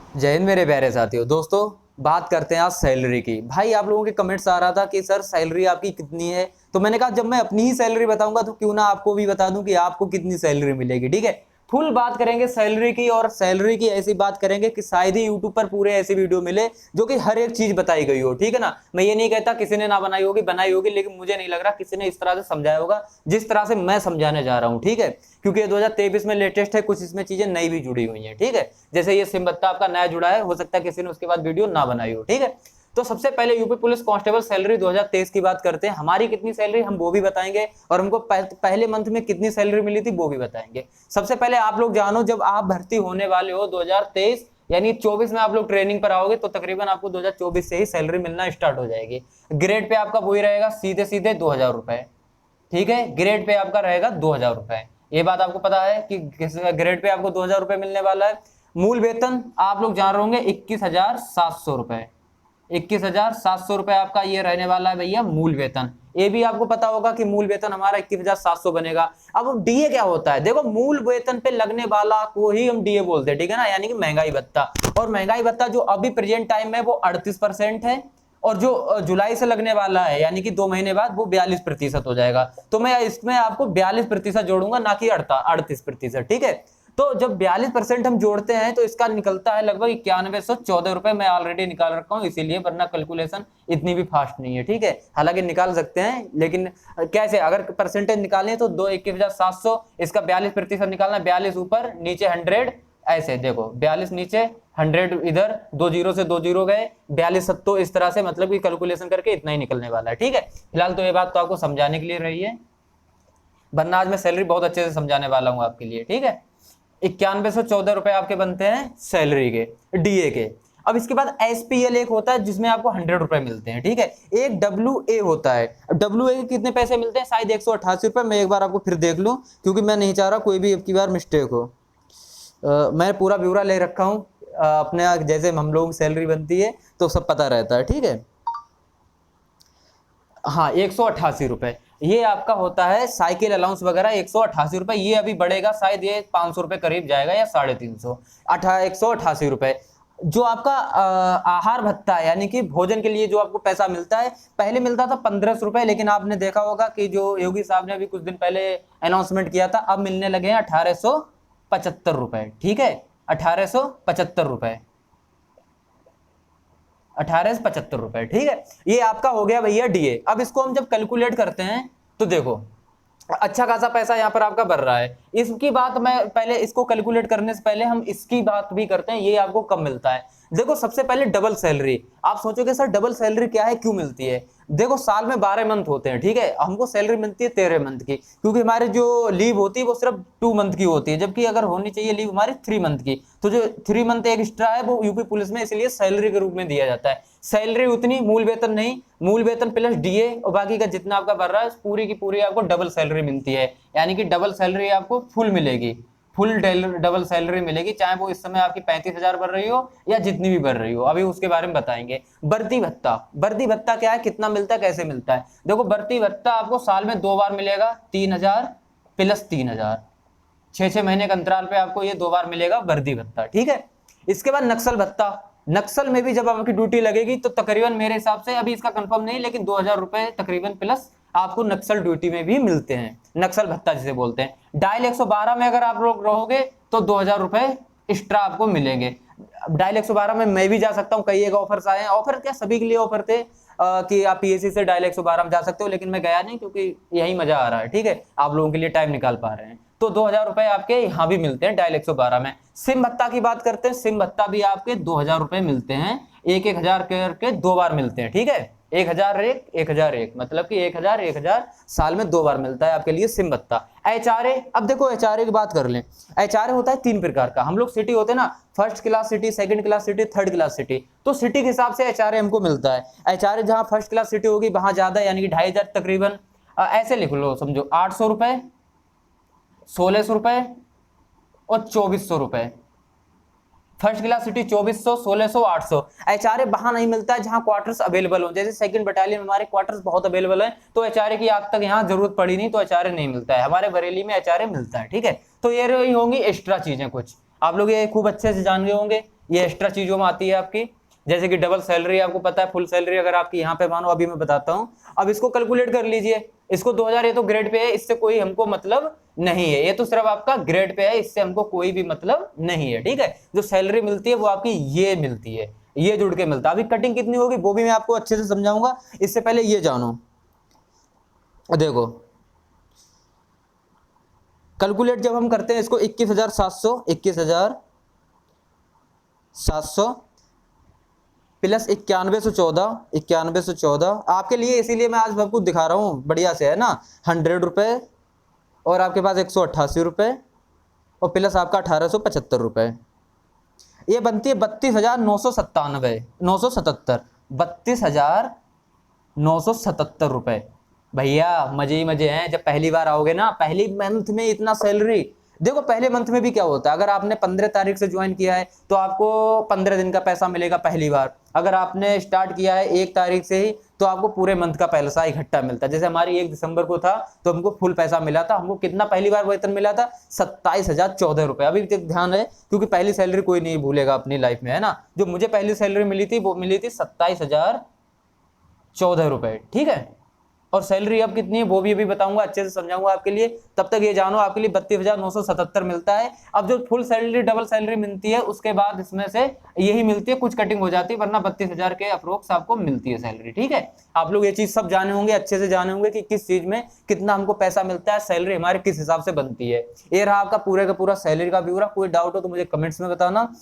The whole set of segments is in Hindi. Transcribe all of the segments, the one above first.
जय हिंद मेरे प्यारे साथियों। दोस्तों, बात करते हैं आज सैलरी की। भाई, आप लोगों के कमेंट्स आ रहा था कि सर सैलरी आपकी कितनी है। तो मैंने कहा जब मैं अपनी ही सैलरी बताऊंगा तो क्यों ना आपको भी बता दूं कि आपको कितनी सैलरी मिलेगी। ठीक है, फुल बात करेंगे सैलरी की, और सैलरी की ऐसी बात करेंगे कि शायद ही यूट्यूब पर पूरे ऐसी वीडियो मिले जो कि हर एक चीज बताई गई हो। ठीक है ना, मैं ये नहीं कहता किसी ने ना बनाई होगी, लेकिन मुझे नहीं लग रहा किसी ने इस तरह से समझाया होगा जिस तरह से मैं समझाने जा रहा हूं। ठीक है, क्योंकि ये 2023 में लेटेस्ट है, कुछ इसमें चीजें नई भी जुड़ी हुई हैं। ठीक है, जैसे ये सिम भत्ता आपका नया जुड़ा है, हो सकता है किसी ने उसके बाद वीडियो ना बनाई हो। ठीक है, तो सबसे पहले यूपी पुलिस कांस्टेबल सैलरी 2023 की बात करते हैं। हमारी कितनी सैलरी हम वो भी बताएंगे, और हमको पहले मंथ में कितनी सैलरी मिली थी वो भी बताएंगे। सबसे पहले आप लोग जानो, जब आप भर्ती होने वाले हो 2023 यानी 24 में आप लोग ट्रेनिंग पर आओगे तो तकरीबन आपको 2024 से ही सैलरी मिलना स्टार्ट हो जाएगी। ग्रेड पे आपका वही रहेगा, सीधे सीधे 2000 रुपए। ठीक है, ग्रेड पे आपका रहेगा 2000 रुपए। ये बात आपको पता है कि किस ग्रेड पे आपको 2000 रुपए मिलने वाला है। मूल वेतन आप लोग जान रहे होंगे 21,700 रुपए। 21,700 रुपए आपका ये रहने वाला है भैया मूल वेतन। ये भी आपको पता होगा कि मूल वेतन हमारा 21,700 बनेगा। अब डीए क्या होता है? देखो, मूल वेतन पे लगने वाला को ही हम डीए बोलते हैं। ठीक है ना, यानी कि महंगाई भत्ता। और महंगाई भत्ता जो अभी प्रेजेंट टाइम में वो 38% है, और जो जुलाई से लगने वाला है यानी कि 2 महीने बाद वो 42% हो जाएगा। तो मैं इसमें आपको 42% जोड़ूंगा, ना कि 38%। ठीक है, तो जब 42% हम जोड़ते हैं तो इसका निकलता है लगभग 9114 रुपए। मैं ऑलरेडी निकाल रखा हूं इसीलिए, वरना कैलकुलेशन इतनी भी फास्ट नहीं है। ठीक है, हालांकि निकाल सकते हैं, लेकिन कैसे अगर परसेंटेज निकालें तो 21,700, इसका 42% निकालना, 42 ऊपर नीचे 100, ऐसे देखो 42 नीचे 100 इधर, 2 जीरो से 2 जीरो गए, 42 सत्तो, इस तरह से मतलब कि कैलकुलेशन करके इतना ही निकलने वाला है। ठीक है, फिलहाल तो ये बात तो आपको समझाने के लिए रही है, वरना आज मैं सैलरी बहुत अच्छे से समझाने वाला हूं आपके लिए। ठीक है, 9114 रुपए आपके बनते हैं सैलरी के, डीए के। अब इसके बाद एसपीएल एक होता है जिसमें आपको 100 रुपए मिलते हैं। ठीक है, एक डब्ल्यू ए होता है। डब्ल्यू ए के कितने पैसे मिलते हैं? शायद 188 रुपए। मैं एक बार आपको फिर देख लूं, क्योंकि मैं नहीं चाह रहा कोई भी अब की बार मिस्टेक हो। मैं पूरा ब्यौरा ले रखा हूँ। अपने जैसे हम लोगों की सैलरी बनती है तो सब पता रहता है। ठीक है, हाँ, 188 रुपए ये आपका होता है। साइकिल अलाउंस वगैरह 188 रुपए, ये अभी बढ़ेगा, शायद ये 500 रुपए करीब जाएगा या 350। 188 रुपए। जो आपका आहार भत्ता है, यानी कि भोजन के लिए जो आपको पैसा मिलता है, पहले मिलता था 1500 रुपए, लेकिन आपने देखा होगा कि जो योगी साहब ने अभी कुछ दिन पहले अनाउंसमेंट किया था, अब मिलने लगे हैं 1875 रुपए। ठीक है, 1875 रुपए, 1875 रुपए। ठीक है, ये आपका हो गया भैया डीए। अब इसको हम जब कैलकुलेट करते हैं तो देखो, अच्छा खासा पैसा यहाँ पर आपका बढ़ रहा है। इसकी बात मैं पहले, इसको कैलकुलेट करने से पहले हम इसकी बात भी करते हैं, ये आपको कब मिलता है। देखो, सबसे पहले डबल सैलरी। आप सोचोगे सर डबल सैलरी क्या है, क्यों मिलती है? देखो, साल में 12 मंथ होते हैं। ठीक है, हमको सैलरी मिलती है 13 मंथ की, क्योंकि हमारे जो लीव होती है वो सिर्फ 2 मंथ की होती है, जबकि अगर होनी चाहिए लीव हमारी 3 मंथ की। तो जो 3 मंथ एक एक्स्ट्रा है वो यूपी पुलिस में इसलिए सैलरी के रूप में दिया जाता है। सैलरी उतनी, मूल वेतन नहीं, मूल वेतन प्लस डीए और बाकी का जितना आपका बढ़ रहा है पूरी की पूरी आपको डबल सैलरी मिलती है। यानी कि डबल सैलरी आपको फुल मिलेगी, फुल डबल सैलरी मिलेगी, चाहे वो इस समय आपकी 35,000 बढ़ रही हो या जितनी भी बढ़ रही हो। अभी उसके बारे में बताएंगे। वर्दी भत्ता, वर्दी भत्ता क्या है, कितना मिलता है, कैसे मिलता है? देखो, वर्दी भत्ता आपको साल में 2 बार मिलेगा, 3,000 प्लस 3,000, 6-6 महीने के अंतराल पे आपको ये 2 बार मिलेगा वर्दी भत्ता। ठीक है, इसके बाद नक्सल भत्ता। नक्सल में भी जब आपकी ड्यूटी लगेगी तो तकरीबन मेरे हिसाब से, अभी इसका कंफर्म नहीं, लेकिन 2,000 रुपए तकरीबन प्लस आपको नक्सल ड्यूटी में भी मिलते हैं, नक्सल भत्ता जिसे बोलते हैं। डायल 112 में अगर आप लोग रहोगे तो 2,000 रुपए एक्स्ट्रा आपको मिलेंगे। डायल 112 में मैं भी जा सकता हूँ, कई एक ऑफर्स आए हैं। ऑफर क्या, सभी के लिए ऑफर थे कि आप पीएससी से डायल 112 में जा सकते हो, लेकिन मैं गया नहीं क्योंकि यही मजा आ रहा है। ठीक है, आप लोगों के लिए टाइम निकाल पा रहे हैं। तो 2,000 रुपए आपके यहाँ भी मिलते हैं डायल 112 में। सिम भत्ता की बात करते हैं, सिम भत्ता भी आपके 2,000 रुपए मिलते हैं, 1,000 करके 2 बार मिलते हैं। ठीक है, 1,001 1,001, मतलब कि 1,000 1,000 साल में 2 बार मिलता है आपके लिए सिम भत्ता। एचआरए, अब देखो एचआरए की बात कर लें। एचआरए होता है 3 प्रकार का। हम लोग सिटी होते हैं ना, first class city, second class city, third class city. तो सिटी के हिसाब से एचआरए हमको मिलता है। एचआरए जहां फर्स्ट क्लास सिटी होगी वहां ज्यादा, यानी कि 2,500 तकरीबन, ऐसे लिख लो, समझो 800 रुपए, 1,600 रुपए और 2,400 रुपए। First class city 2,400, 1,600, 800। एचआरए वहां नहीं मिलता है जहां क्वार्टर्स अवेलेबल हो, जैसे सेकंड बटालियन में हमारे क्वार्टर्स बहुत अवेलेबल है, तो एचआरए की आज तक यहां जरूरत पड़ी नहीं, तो एचआरए नहीं मिलता है। हमारे बरेली में एचआरए मिलता है। ठीक है, तो ये रही होंगी एक्स्ट्रा चीजें कुछ, आप लोग ये खूब अच्छे से जान गए होंगे ये एक्स्ट्रा चीजों में आती है आपकी, जैसे कि डबल सैलरी आपको पता है, फुल सैलरी अगर आपकी यहाँ पे मानो, अभी मैं बताता हूँ। अब इसको कैलकुलेट कर लीजिए, इसको 2000 ये तो ग्रेड पे है, इससे कोई हमको मतलब नहीं है, ये तो सिर्फ आपका ग्रेड पे है, इससे हमको कोई भी मतलब नहीं है, ठीक है। जो सैलरी मिलती है वो आपकी ये मिलती है, ये जुड़ के मिलता है। अभी कटिंग कितनी होगी वो भी मैं आपको अच्छे से समझाऊंगा, इससे पहले ये जानो। देखो कैलकुलेट जब हम करते हैं इसको 21,700 प्लस 9114 आपके लिए, इसीलिए मैं आज आपको दिखा रहा हूँ बढ़िया से, है ना। 100 रुपये और आपके पास 188 रुपये और प्लस आपका 1875 रुपये, ये बनती है 32,977 32,977 रुपये। भैया मजे ही मजे हैं, जब पहली बार आओगे ना, पहली मंथ में इतना सैलरी। देखो पहले मंथ में भी क्या होता है, अगर आपने 15 तारीख से ज्वाइन किया है तो आपको 15 दिन का पैसा मिलेगा पहली बार। अगर आपने स्टार्ट किया है 1 तारीख से ही तो आपको पूरे मंथ का पैसा इकट्ठा मिलता है। जैसे हमारी 1 दिसंबर को था तो हमको फुल पैसा मिला था। हमको कितना पहली बार वेतन मिला था? 27,014 रुपये। अभी तक ध्यान है, क्योंकि पहली सैलरी कोई नहीं भूलेगा अपनी लाइफ में, है ना। जो मुझे पहली सैलरी मिली थी वो मिली थी 27,014 रुपये, ठीक है। और सैलरी अब कितनी है वो भी अभी बताऊंगा, अच्छे से समझाऊंगा आपके लिए। तब तक ये जानो आपके लिए 32,977 मिलता है। अब जो फुल सैलरी डबल सैलरी मिलती है उसके बाद इसमें से यही मिलती है, कुछ कटिंग हो जाती है, वरना 32,000 के अप्रोक्स आपको मिलती है सैलरी, ठीक है। आप लोग ये चीज सब जाने होंगे, अच्छे से जाने होंगे कि किस चीज में कितना हमको पैसा मिलता है, सैलरी हमारे किस हिसाब से बनती है। ये रहा आपका पूरे का पूरा सैलरी का ब्यौरा। कोई डाउट हो तो मुझे कमेंट्स में बताना,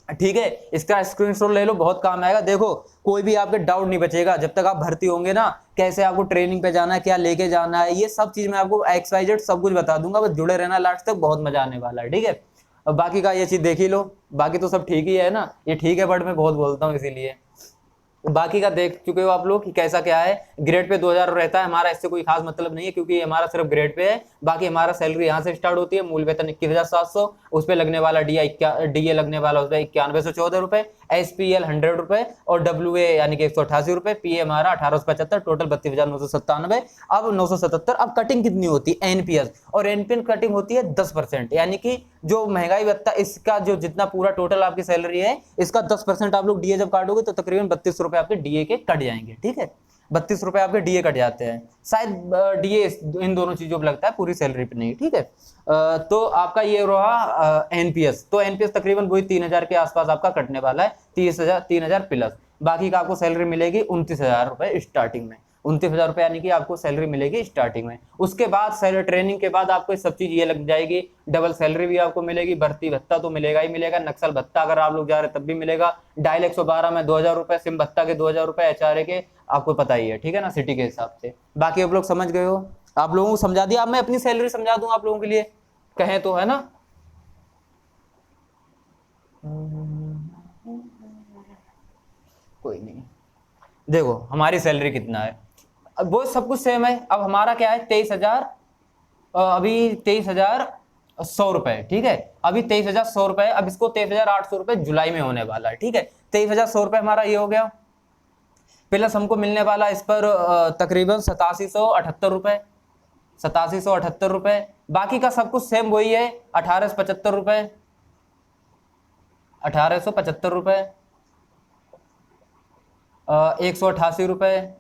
ठीक है। इसका स्क्रीनशॉट ले लो, बहुत काम आएगा। देखो कोई भी आपके डाउट नहीं बचेगा जब तक आप भर्ती होंगे ना, कैसे आपको ट्रेनिंग पे जाना है, क्या लेके जाना है, ये सब चीज मैं आपको XYZ सब कुछ बता दूंगा। बस जुड़े रहना लास्ट तक, बहुत मजा आने वाला है, ठीक है। अब बाकी का ये चीज देख ही लो, बाकी तो सब ठीक ही है ना। ये ठीक है बट मैं बहुत बोलता हूँ इसीलिए। बाकी का देख चुके हो आप लोग कि कैसा क्या है। ग्रेड पे 2000 रहता है हमारा, इससे कोई खास मतलब नहीं है क्योंकि हमारा सिर्फ ग्रेड पे है। बाकी हमारा सैलरी यहाँ से स्टार्ट होती है, मूल वेतन 21,700, उस पर लगने वाला डीए लगने वाला उसमें 9114 रुपए, SPL 100 रुपए और WA यानी कि 188 रुपए, PA हमारा 1875, टोटल 32,997। अब 977। अब कटिंग कितनी होती है? NPS, और NPS कटिंग होती है 10%, यानी कि जो महंगाई भत्ता इसका जो जितना पूरा टोटल आपकी सैलरी है इसका 10% आप लोग डीए जब काटोगे तो तकरीबन 32 रुपए आपके डीए के कट जाएंगे, ठीक है। 32 रुपए आपके डीए कट जाते हैं, शायद डीए इन दोनों चीजों पर लगता है, पूरी सैलरी पे नहीं, ठीक है। तो आपका ये रहा एनपीएस। तो एनपीएस तकरीबन वही 3,000 के आसपास आपका कटने वाला है, 3,000 प्लस। बाकी का आपको सैलरी मिलेगी 29,000 रुपए स्टार्टिंग में, 29,000 रुपए यानी कि आपको सैलरी मिलेगी स्टार्टिंग में। उसके बाद सैलरी ट्रेनिंग के बाद आपको सब चीज ये लग जाएगी, डबल सैलरी भी आपको मिलेगी, भर्ती भत्ता तो मिलेगा ही मिलेगा, नक्सल भत्ता अगर आप लोग जा रहे तब भी मिलेगा, डायल 112 में 2,000 रुपए, सिम भत्ता के 2,000 रुपए, HRA के आपको पता ही है, ठीक है ना, सिटी के हिसाब से। बाकी आप लोग समझ गए हो, आप लोगों को समझा दिया। अब मैं अपनी सैलरी समझा दूं आप लोगों के लिए, कहें तो, है ना। कोई नहीं, देखो हमारी सैलरी कितना है, अब वो सब कुछ सेम है। अब हमारा क्या है, 23,000, अभी 23,100 रुपए, ठीक है। अभी 23,100 रुपए, अब इसको 23,800 रुपए जुलाई में होने वाला है, ठीक है। 23,100 रुपए हमारा ये हो गया, प्लस हमको मिलने वाला इस पर तकरीबन 8778 रुपए, 8778 रुपए। बाकी का सब कुछ सेम वही है, 1875 रुपए, 1875 रुपए, 188 रुपए,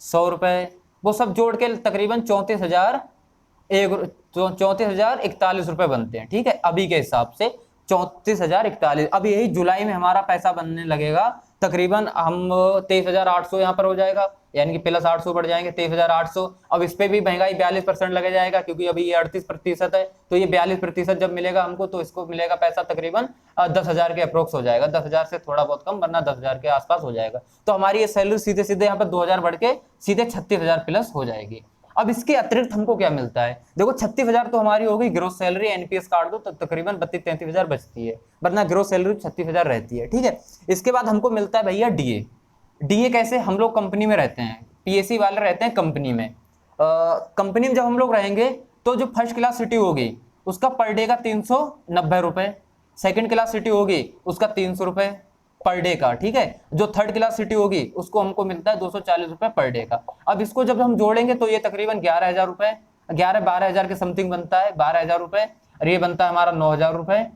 100 रुपए, वो सब जोड़ के तकरीबन 34,041 रुपए बनते हैं, ठीक है। अभी के हिसाब से 34,041। अब यही जुलाई में हमारा पैसा बनने लगेगा तकरीबन, हम 23,800 यहाँ पर हो जाएगा, यानी कि प्लस 800 बढ़ जाएंगे, 23,800। अब इस पे भी महंगाई 42% लगे जाएगा, क्योंकि अभी ये 38% है, तो ये 42% जब मिलेगा हमको, तो इसको मिलेगा पैसा तकरीबन 10,000 के अप्रोक्स हो जाएगा, 10,000 से थोड़ा बहुत कम, वरना 10,000 के आसपास हो जाएगा। तो हमारी ये सैलरी सीधे सीधे यहाँ पर 2,000 बढ़ के सीधे 36,000 प्लस हो जाएगी। अब इसके अतिरिक्त हमको क्या मिलता है, देखो 36,000 तो हमारी हो गई ग्रोस सैलरी, एनपीएस काट दो तो तकरीबन 32-33,000 बचती है, वरना ग्रोस सैलरी 36,000 रहती है, ठीक है। इसके बाद हमको मिलता है भैया डीए। डीए कैसे, हम लोग कंपनी में रहते हैं, पीएससी वाले रहते हैं कंपनी में। कंपनी में जब हम लोग रहेंगे तो जो फर्स्ट क्लास सिटी होगी उसका पर डे का 390 रुपए, सेकेंड क्लास सिटी होगी उसका 300 रुपए पर डे का, ठीक है। जो थर्ड क्लास सिटी होगी उसको हमको मिलता है 240 रुपए पर डे का। अब इसको जब हम जोड़ेंगे तो ये तकरीबन 11,000 रुपए, 11-12,000 के समथिंग बनता है, 12,000 रुपए, और ये बनता है हमारा 9,000 रुपए,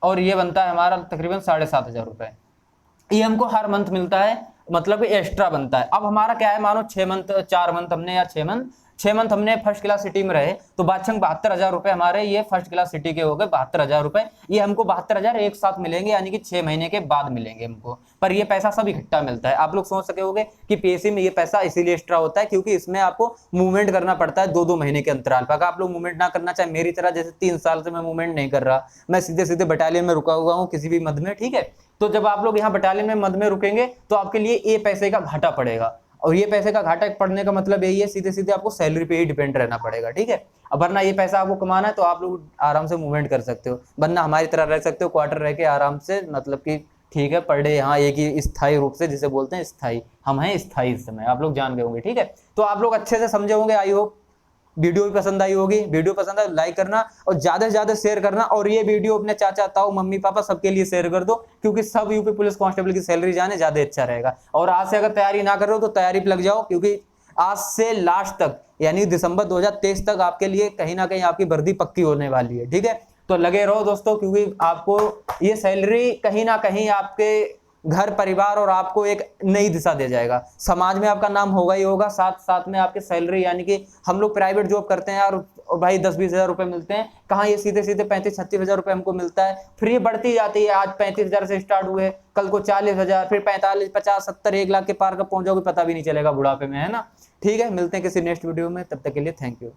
और ये बनता है हमारा तकरीबन 7,500 रुपये। ये हमको हर मंथ मिलता है, मतलब एक्स्ट्रा बनता है। अब हमारा क्या है, मानो 6 मंथ 4 मंथ हमने या 6 मंथ हमने फर्स्ट क्लास सिटी में रहे, तो बादशाह 72,000 रुपए हमारे ये फर्स्ट क्लास सिटी के हो गए 72,000 रुपए। ये हमको 72,000 एक साथ मिलेंगे, यानी कि 6 महीने के बाद मिलेंगे हमको। पर ये पैसा सब इकट्ठा मिलता है। आप लोग सोच सके होंगे कि पीएससी में ये पैसा इसीलिए एक्स्ट्रा होता है क्योंकि इसमें आपको मूवमेंट करना पड़ता है 2-2 महीने के अंतराल पर। अगर आप लोग मूवमेंट ना करना चाहे, मेरी तरह जैसे 3 साल से मैं मूवमेंट नहीं कर रहा, मैं सीधे सीधे बटालियन में रुका हुआ हूँ किसी भी मद में, ठीक है, तो जब आप लोग यहाँ बटालियन में मद में रुकेंगे तो आपके लिए ये पैसे का घाटा पड़ेगा। और ये पैसे का घाटा पड़ने का मतलब यही है, सीधे सीधे आपको सैलरी पे ही डिपेंड रहना पड़ेगा, ठीक है। अब वरना ये पैसा आपको कमाना है तो आप लोग आराम से मूवमेंट कर सकते हो, वरना हमारी तरह रह सकते हो क्वार्टर रह के आराम से, मतलब कि ठीक है पर डे यहाँ एक ही स्थायी रूप से, जिसे बोलते हैं स्थायी, हम हैं स्थायी इस समय, आप लोग जान गए होंगे, ठीक है। तो आप लोग अच्छे से समझे होंगे, आई होप वीडियो भी पसंद आई होगी। वीडियो पसंद आए लाइक करना और ज्यादा से ज्यादा शेयर करना, और ये वीडियो अपने चाचा ताऊ मम्मी पापा सबके लिए शेयर कर दो, क्योंकि सब यूपी पुलिस कांस्टेबल की सैलरी जाने ज्यादा अच्छा रहेगा। और आज से अगर तैयारी ना कर रहे हो तो तैयारी पे लग जाओ, क्योंकि आज से लास्ट तक यानी दिसंबर 2023 तक आपके लिए कहीं ना कहीं आपकी वर्दी पक्की होने वाली है, ठीक है। तो लगे रहो दोस्तों, क्योंकि आपको ये सैलरी कहीं ना कहीं आपके घर परिवार और आपको एक नई दिशा दे जाएगा। समाज में आपका नाम होगा ही होगा, साथ साथ में आपकी सैलरी, यानी कि हम लोग प्राइवेट जॉब करते हैं और भाई 10-20 हजार रुपए मिलते हैं, कहाँ ये सीधे सीधे 35-36 हजार रुपए हमको मिलता है। फिर ये बढ़ती जाती है, आज 35,000 से स्टार्ट हुए, कल को 40,000, फिर 45, 50, 70, 1 लाख के पार कब पहुंच जाओगे पता भी नहीं चलेगा बुढ़ापे में, है ना। ठीक है, मिलते हैं किसी नेक्स्ट वीडियो में, तब तक के लिए थैंक यू।